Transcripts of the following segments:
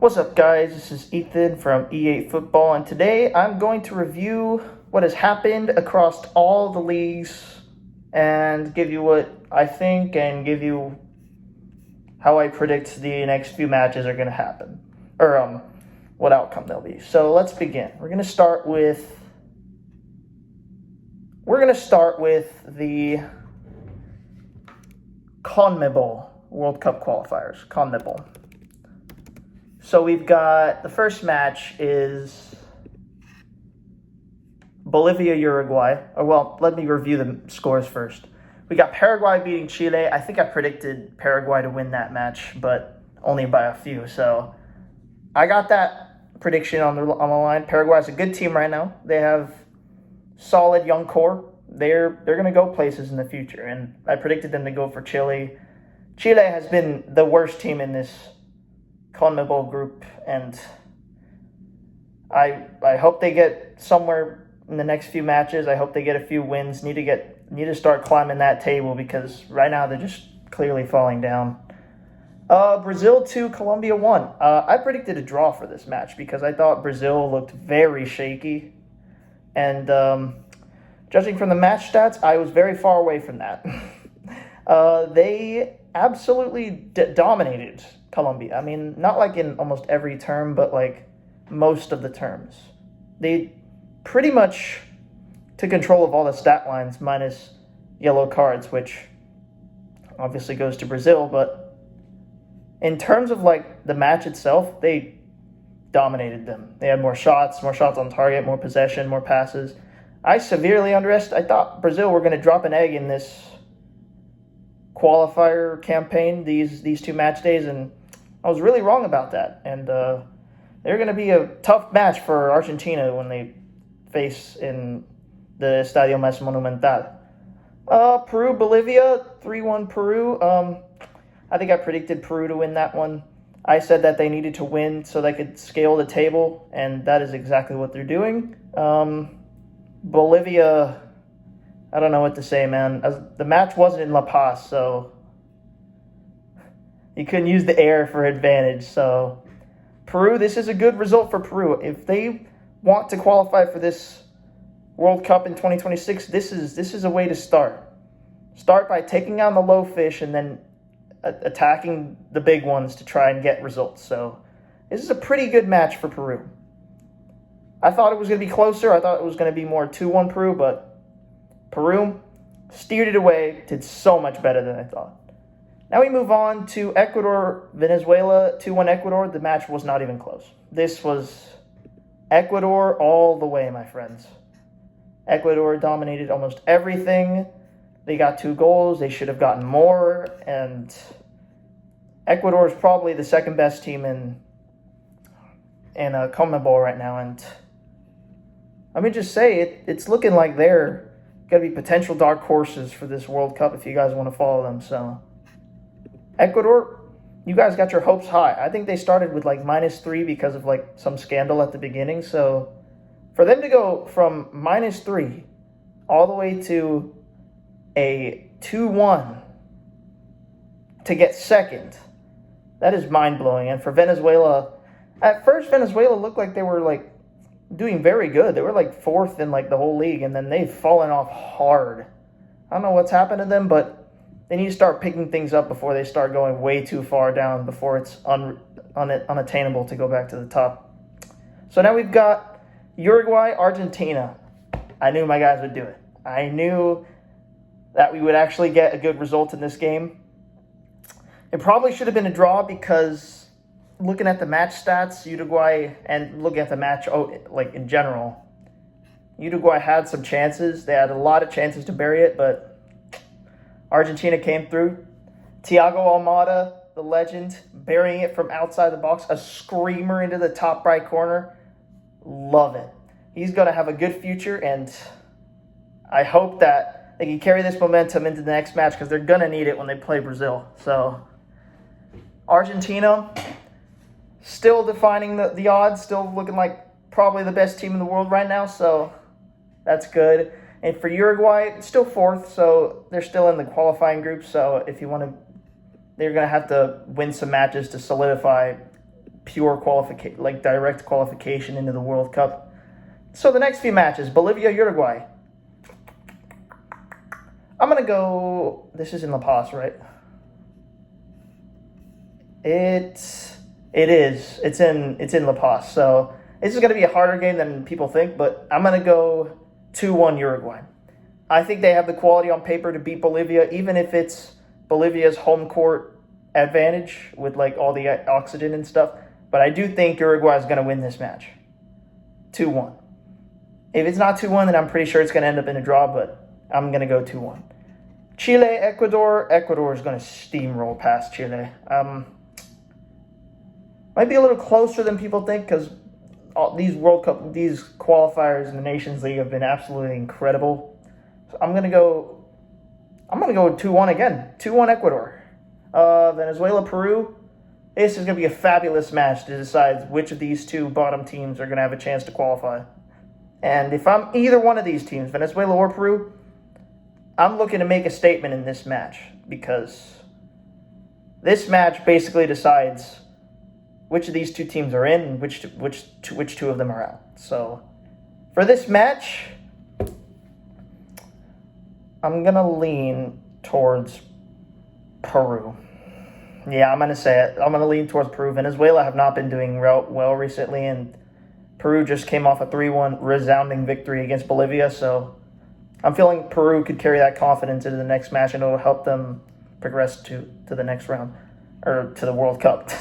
What's up, guys? This is Ethan from E8 Football, and today I'm going to review what has happened across all the leagues and give you what I think and give you how I predict the next few matches are going to happen, or what outcome they'll be. So let's begin. We're going to start with the CONMEBOL World Cup qualifiers. CONMEBOL. So we've got the first match is Bolivia-Uruguay. Well, let me review the scores first. We got Paraguay beating Chile. I think I predicted Paraguay to win that match, but only by a few. So I got that prediction on the line. Paraguay's a good team right now. They have solid young core. They're going to go places in the future, and I predicted them to go for Chile. Chile has been the worst team in this CONMEBOL group, and I hope they get somewhere in the next few matches. I hope they get a few wins. Need to start climbing that table, because right now they're just clearly falling down. Brazil 2, Colombia 1. I predicted a draw for this match because I thought Brazil looked very shaky, and judging from the match stats, I was very far away from that. They absolutely dominated Colombia. I mean, not like in almost every term, but like most of the terms. They pretty much took control of all the stat lines minus yellow cards, which obviously goes to Brazil. But in terms of like the match itself, they dominated them. They had more shots on target, more possession, more passes. I severely underestimated. I thought Brazil were going to drop an egg in this qualifier campaign, these two match days, and I was really wrong about that. And they're going to be a tough match for Argentina when they face in the Estadio Más Monumental. Peru, Bolivia, 3-1 Peru. I think I predicted Peru to win that one. I said that they needed to win so they could scale the table, and that is exactly what they're doing. Bolivia, I don't know what to say, man. The match wasn't in La Paz, so you couldn't use the air for advantage. So Peru, this is a good result for Peru. If they want to qualify for this World Cup in 2026, this is a way to start. Start by taking on the low fish and then attacking the big ones to try and get results. So this is a pretty good match for Peru. I thought it was going to be closer. I thought it was going to be more 2-1 Peru, but Peru steered it away, did so much better than I thought. Now we move on to Ecuador, Venezuela, 2-1 Ecuador. The match was not even close. This was Ecuador all the way, my friends. Ecuador dominated almost everything. They got 2 goals. They should have gotten more. And Ecuador is probably the second best team in CONMEBOL right now. And let me just say, it's looking like they're going to be potential dark horses for this World Cup if you guys want to follow them. So Ecuador, you guys got your hopes high. I think they started with like -3 because of like some scandal at the beginning. So for them to go from -3 all the way to a 2-1 to get second, that is mind-blowing. And for Venezuela, at first Venezuela looked like they were like doing very good. They were like 4th in like the whole league, and then they've fallen off hard. I don't know what's happened to them, but they need to start picking things up before they start going way too far down, before it's unattainable to go back to the top. So now we've got Uruguay, Argentina. I knew my guys would do it. I knew that we would actually get a good result in this game. It probably should have been a draw because looking at the match stats, Uruguay, and looking at the match like in general, Uruguay had some chances. They had a lot of chances to bury it, but Argentina came through. Thiago Almada, the legend, burying it from outside the box, a screamer into the top right corner. Love it. He's going to have a good future, and I hope that they can carry this momentum into the next match because they're going to need it when they play Brazil. So Argentina, still defining the odds, still looking like probably the best team in the world right now, so that's good. And for Uruguay, it's still 4th, so they're still in the qualifying group. So if you want to, they're going to have to win some matches to solidify pure qualification, like direct qualification into the World Cup. So the next few matches, Bolivia, Uruguay. I'm gonna go. This is in La Paz, right? It is. It's in La Paz. So this is gonna be a harder game than people think, but I'm gonna go 2-1 Uruguay. I think they have the quality on paper to beat Bolivia, even if it's Bolivia's home court advantage with like all the oxygen and stuff. But I do think Uruguay is going to win this match. 2-1. If it's not 2-1, then I'm pretty sure it's going to end up in a draw, but I'm going to go 2-1. Chile, Ecuador. Ecuador is going to steamroll past Chile. Might be a little closer than people think because these World Cup, these qualifiers in the Nations League have been absolutely incredible. So I'm gonna go 2-1 again. 2-1 Ecuador. Venezuela, Peru. This is gonna be a fabulous match to decide which of these two bottom teams are gonna have a chance to qualify. And if I'm either one of these teams, Venezuela or Peru, I'm looking to make a statement in this match because this match basically decides which of these two teams are in and which two of them are out. So for this match, I'm going to lean towards Peru. Yeah, I'm going to say it. I'm going to lean towards Peru. Venezuela have not been doing well recently, and Peru just came off a 3-1 resounding victory against Bolivia, so I'm feeling Peru could carry that confidence into the next match, and it'll help them progress to the next round, or to the World Cup.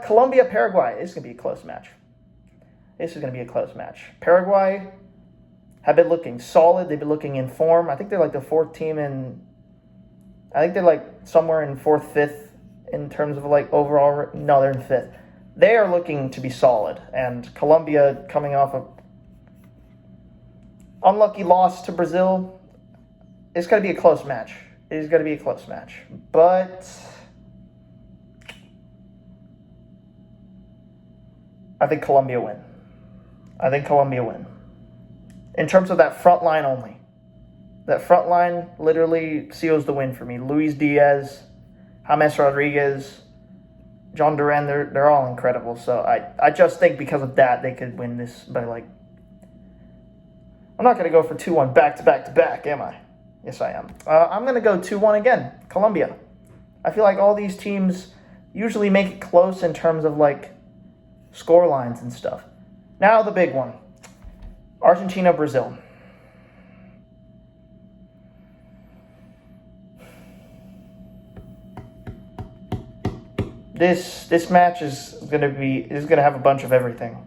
Colombia, Paraguay. This is going to be a close match. Paraguay have been looking solid. They've been looking in form. I think they're like the fourth team I think they're like somewhere in fourth, fifth in terms of like overall. No, they're in fifth. They are looking to be solid. And Colombia coming off a unlucky loss to Brazil. It's going to be a close match. But I think Colombia win. In terms of that front line only. That front line literally seals the win for me. Luis Diaz, James Rodriguez, John Duran, they're all incredible. So I just think because of that, they could win this by like... I'm not going to go for 2-1 back-to-back, am I? Yes, I am. I'm going to go 2-1 again. Colombia. I feel like all these teams usually make it close in terms of like score lines and stuff. Now the big one. Argentina, Brazil. This match is gonna have a bunch of everything.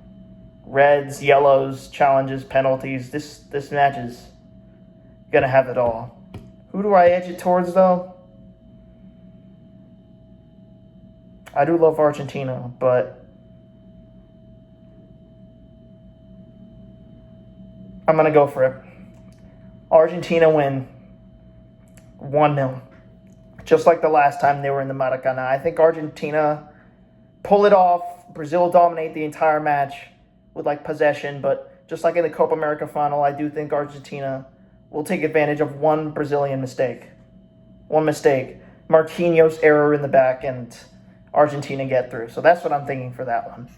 Reds, yellows, challenges, penalties. This match is gonna have it all. Who do I edge it towards though? I do love Argentina, but I'm going to go for it. Argentina win 1-0. Just like the last time they were in the Maracanã. I think Argentina pull it off. Brazil dominate the entire match with like possession. But just like in the Copa America final, I do think Argentina will take advantage of one Brazilian mistake. Marquinhos' error in the back and Argentina get through. So that's what I'm thinking for that one.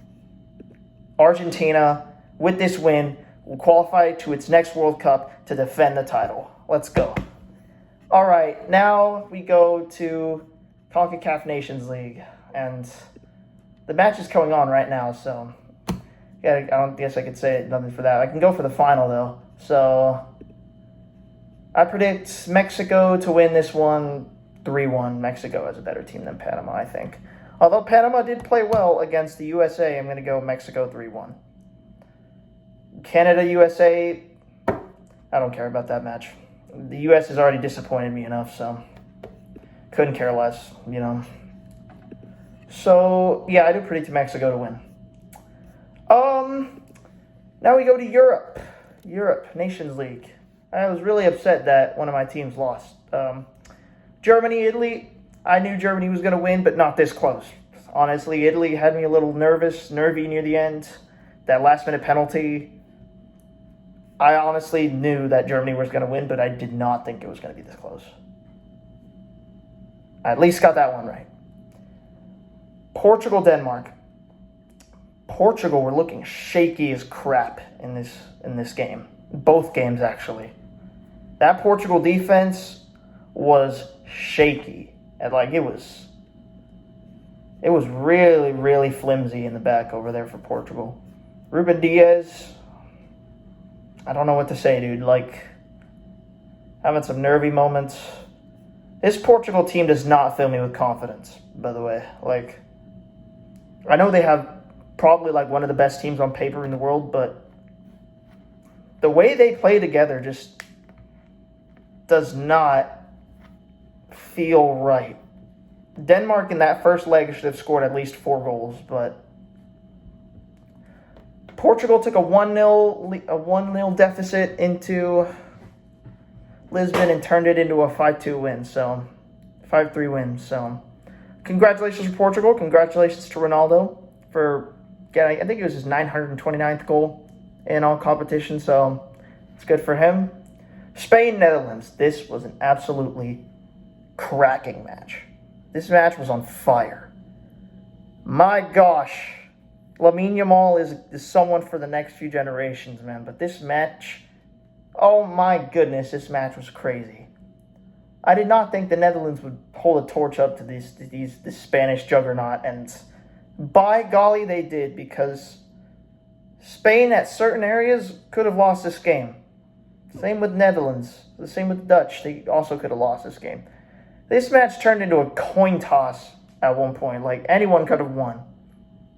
Argentina, with this win, will qualify to its next World Cup to defend the title. Let's go. All right, now we go to CONCACAF Nations League. And the match is going on right now, so yeah, I don't guess I could say nothing for that. I can go for the final, though. So I predict Mexico to win this one 3-1. Mexico is a better team than Panama, I think. Although Panama did play well against the USA, I'm going to go Mexico 3-1. Canada, USA, I don't care about that match. The US has already disappointed me enough, so couldn't care less, you know. So, yeah, I do predict Mexico to win. Now we go to Europe. Nations League. I was really upset that one of my teams lost. Germany, Italy. I knew Germany was going to win, but not this close. Honestly, Italy had me a little nervy near the end. That last-minute penalty. I honestly knew that Germany was going to win, but I did not think it was going to be this close. I at least got that one right. Portugal, Denmark. Portugal were looking shaky as crap in this game. Both games, actually. That Portugal defense was shaky. And it was really, really flimsy in the back over there for Portugal. Ruben Diaz, I don't know what to say, dude. Having some nervy moments. This Portugal team does not fill me with confidence, by the way. I know they have probably one of the best teams on paper in the world, but the way they play together just does not feel right. Denmark in that first leg should have scored at least 4 goals, but Portugal took a 1-0 deficit into Lisbon and turned it into a 5-2 win, 5-3 win. So, congratulations to Portugal. Congratulations to Ronaldo for getting, I think it was his 929th goal in all competitions, so it's good for him. Spain, Netherlands. This was an absolutely cracking match. This match was on fire. My gosh. Lamine Yamal is someone for the next few generations, man. But this match, oh my goodness, this match was crazy. I did not think the Netherlands would hold a torch up to this Spanish juggernaut, and by golly, they did, because Spain at certain areas could have lost this game. Same with Netherlands. The same with the Dutch. They also could have lost this game. This match turned into a coin toss at one point. Anyone could have won.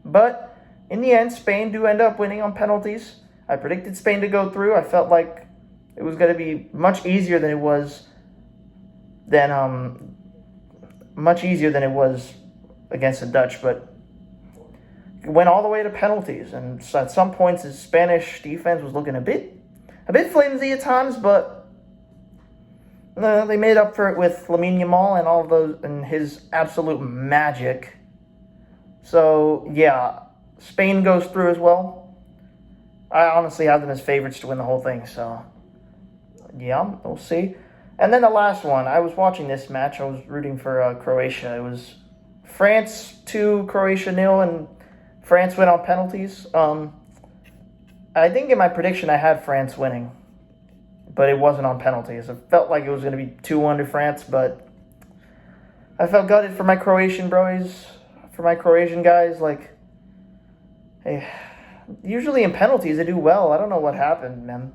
But in the end, Spain do end up winning on penalties. I predicted Spain to go through. I felt like it was going to be much easier than it was against the Dutch, but it went all the way to penalties. And so at some points, the Spanish defense was looking a bit flimsy at times, but they made up for it with Lamine Yamal and all of those and his absolute magic. So yeah, Spain goes through as well. I honestly have them as favorites to win the whole thing. So yeah, we'll see. And then the last one, I was watching this match. I was rooting for Croatia. It was France 2, Croatia 0, and France went on penalties. I think in my prediction I had France winning, but it wasn't on penalties. It felt like it was going to be 2-1 to France, but I felt gutted for my Croatian bros, for my Croatian guys. Hey, usually in penalties they do well. I don't know what happened, man.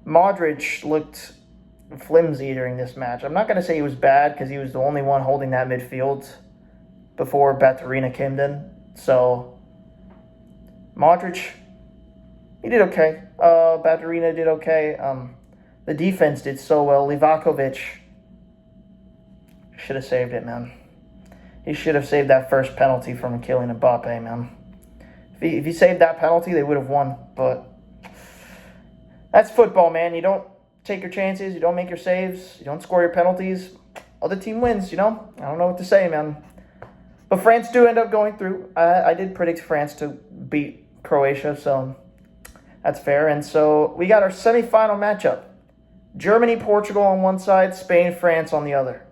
Modric looked flimsy during this match. I'm not going to say he was bad because he was the only one holding that midfield before Baturina came in. So, Modric, he did okay. Baturina did okay. The defense did so well. Livakovic should have saved it, man. He should have saved that first penalty from Kylian Mbappe, man. If he saved that penalty, they would have won. But that's football, man. You don't take your chances. You don't make your saves. You don't score your penalties. Other team wins, I don't know what to say, man. But France do end up going through. I did predict France to beat Croatia, so that's fair. And so we got our semifinal matchup. Germany, Portugal on one side, Spain, France on the other.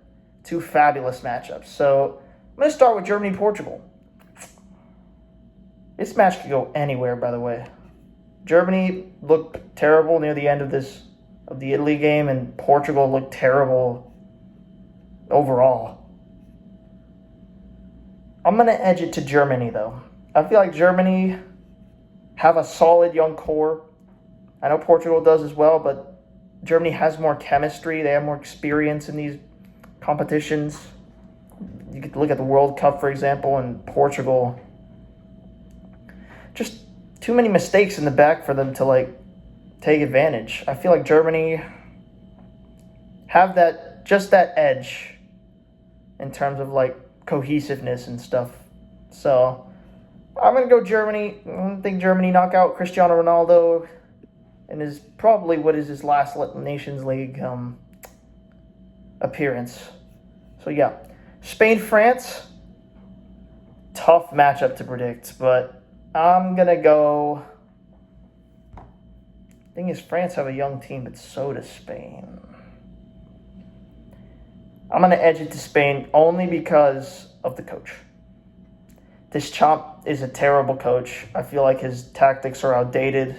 Two fabulous matchups. So I'm going to start with Germany, Portugal. This match could go anywhere, by the way. Germany looked terrible near the end of the Italy game, and Portugal looked terrible overall. I'm going to edge it to Germany, though. I feel like Germany have a solid young core. I know Portugal does as well, but Germany has more chemistry. They have more experience in these competitions. You could look at the World Cup, for example, and Portugal. Just too many mistakes in the back for them to take advantage. I feel like Germany have that edge in terms of cohesiveness and stuff. So I'm gonna go Germany. I think Germany knock out Cristiano Ronaldo and is probably what is his last Nations League appearance. So yeah, Spain, France, tough matchup to predict, but I'm gonna go. Thing is, France have a young team, but so does Spain. I'm gonna edge it to Spain only because of the coach. Deschamps is a terrible coach. I feel like his tactics are outdated,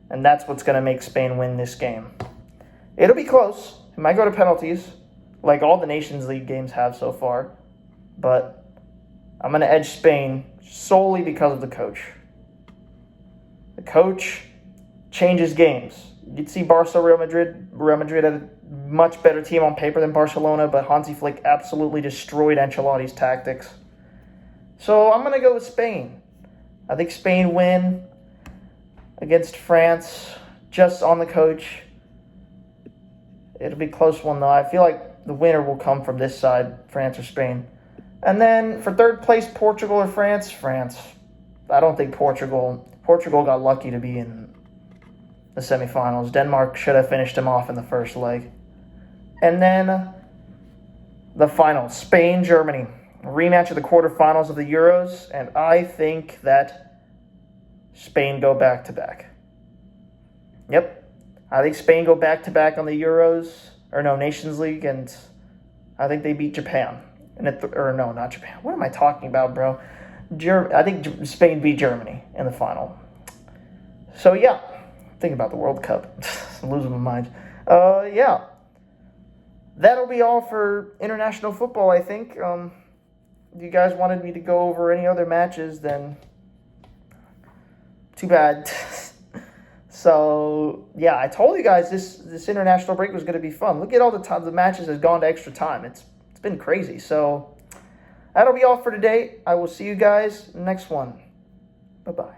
and that's what's going to make Spain win this game. It'll be close. It might go to penalties, like all the Nations League games have so far, but I'm going to edge Spain solely because of the coach. The coach changes games. You'd see Barca, Real Madrid. Real Madrid had a much better team on paper than Barcelona, but Hansi Flick absolutely destroyed Ancelotti's tactics. So I'm going to go with Spain. I think Spain win against France just on the coach. It'll be a close one, though. I feel like the winner will come from this side, France or Spain. And then for third place, Portugal or France? France. I don't think Portugal got lucky to be in the semifinals. Denmark should have finished him off in the first leg. And then the final, Spain-Germany. Rematch of the quarterfinals of the Euros, and I think that Spain go back-to-back. Yep. I think Spain go back-to-back on the Euros, Nations League, and I think they beat Japan. Not Japan. What am I talking about, bro? I think Spain beat Germany in the final. So, yeah. Think about the World Cup. I'm losing my mind. Yeah. That'll be all for international football, I think. If you guys wanted me to go over any other matches, then too bad. So, yeah, I told you guys this international break was going to be fun. Look at all the time the matches has gone to extra time. It's been crazy. So, that'll be all for today. I will see you guys next one. Bye-bye.